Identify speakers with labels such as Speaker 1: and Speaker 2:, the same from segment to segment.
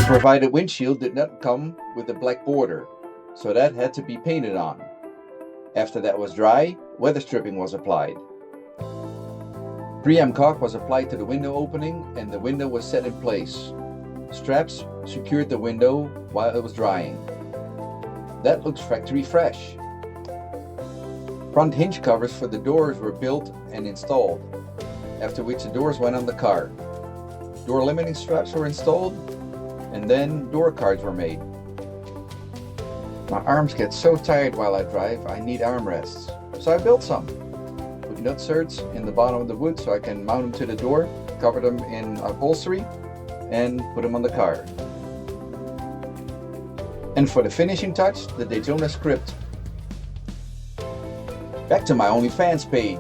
Speaker 1: The provided windshield did not come with a black border, so that had to be painted on. After that was dry, weather stripping was applied. 3M caulk was applied to the window opening and the window was set in place. Straps secured the window while it was drying. That looks factory fresh. Front hinge covers for the doors were built and installed, after which the doors went on the car. Door limiting straps were installed, and then door cards were made. My arms get so tired while I drive, I need armrests, so I built some. Put nutserts in the bottom of the wood so I can mount them to the door, cover them in upholstery, and put them on the car. And for the finishing touch, the Daytona script. Back to my OnlyFans page.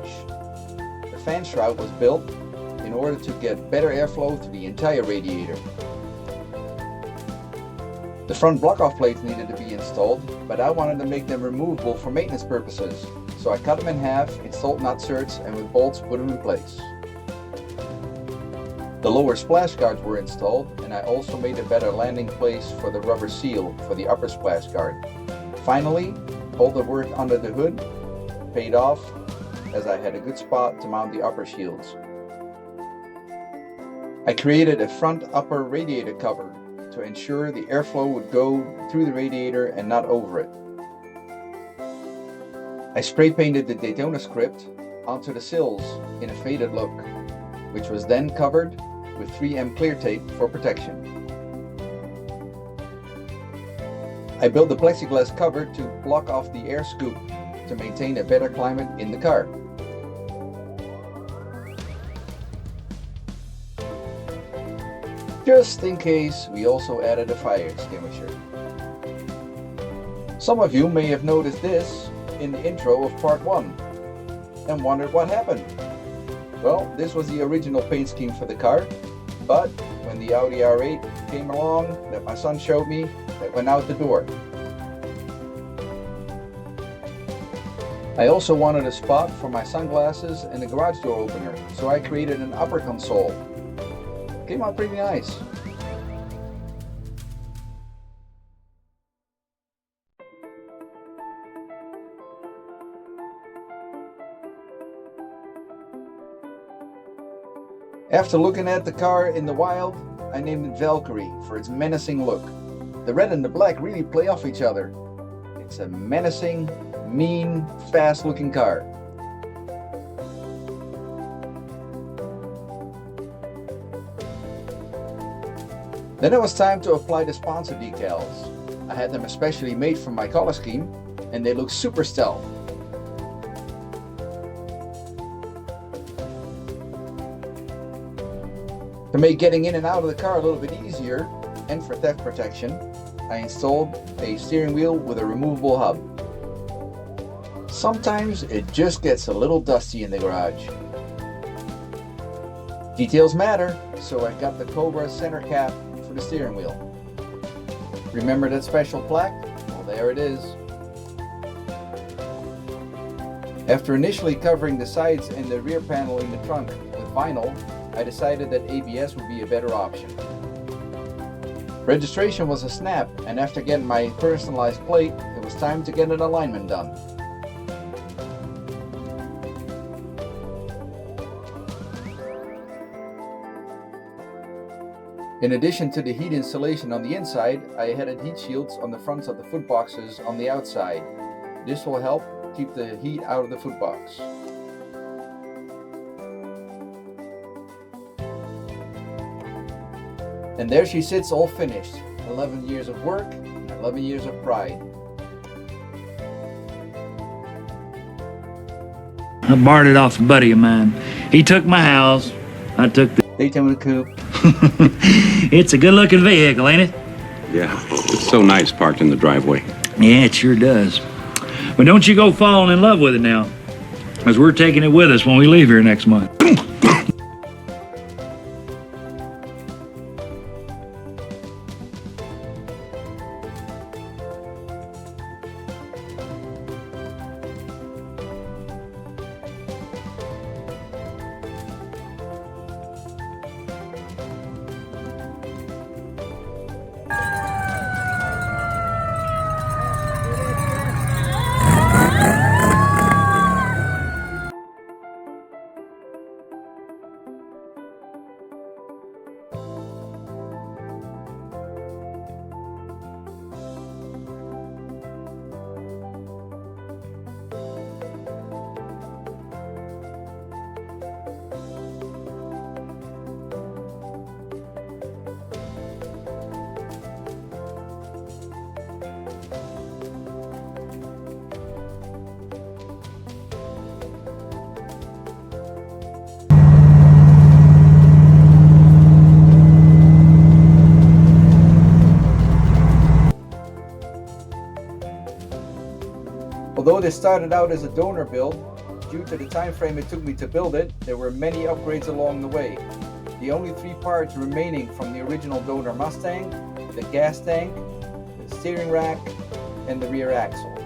Speaker 1: The fan shroud was built in order to get better airflow to the entire radiator. The front block-off plates needed to be installed, but I wanted to make them removable for maintenance purposes, so I cut them in half, installed nutserts, and with bolts put them in place. The lower splash guards were installed, and I also made a better landing place for the rubber seal for the upper splash guard. Finally, all the work under the hood paid off, as I had a good spot to mount the upper shields. I created a front upper radiator cover to ensure the airflow would go through the radiator and not over it. I spray painted the Daytona script onto the sills in a faded look, which was then covered with 3M clear tape for protection. I built the plexiglass cover to block off the air scoop to maintain a better climate in the car. Just in case, we also added a fire extinguisher. Some of you may have noticed this in the intro of part 1 and wondered what happened. Well, this was the original paint scheme for the car, but when the Audi R8 came along that my son showed me, that went out the door. I also wanted a spot for my sunglasses and a garage door opener, so I created an upper console. Came out pretty nice. After looking at the car in the wild, I named it Valkyrie for its menacing look. The red and the black really play off each other. It's a menacing, mean, fast-looking car. Then it was time to apply the sponsor decals. I had them especially made for my color scheme, and they look super stealth. To make getting in and out of the car a little bit easier, and for theft protection, I installed a steering wheel with a removable hub. Sometimes it just gets a little dusty in the garage. Details matter, so I got the Cobra center cap for the steering wheel. Remember that special plaque? Well, there it is. After initially covering the sides and the rear panel in the trunk with vinyl, I decided that ABS would be a better option. Registration was a snap, and after getting my personalized plate, it was time to get an alignment done. In addition to the heat insulation on the inside, I added heat shields on the fronts of the foot boxes on the outside. This will help keep the heat out of the foot box. And there she sits all finished. 11 years of work, and 11 years of pride.
Speaker 2: I borrowed it off a buddy of mine. He took my house. I took the
Speaker 1: Daytona Coupe.
Speaker 2: It's a good-looking vehicle, ain't it?
Speaker 3: Yeah, it's so nice parked in the driveway.
Speaker 2: Yeah, it sure does. But don't you go falling in love with it now, because we're taking it with us when we leave here next month.
Speaker 1: Although this started out as a donor build, due to the time frame it took me to build it, there were many upgrades along the way. The only 3 parts remaining from the original donor Mustang: the gas tank, the steering rack, and the rear axle.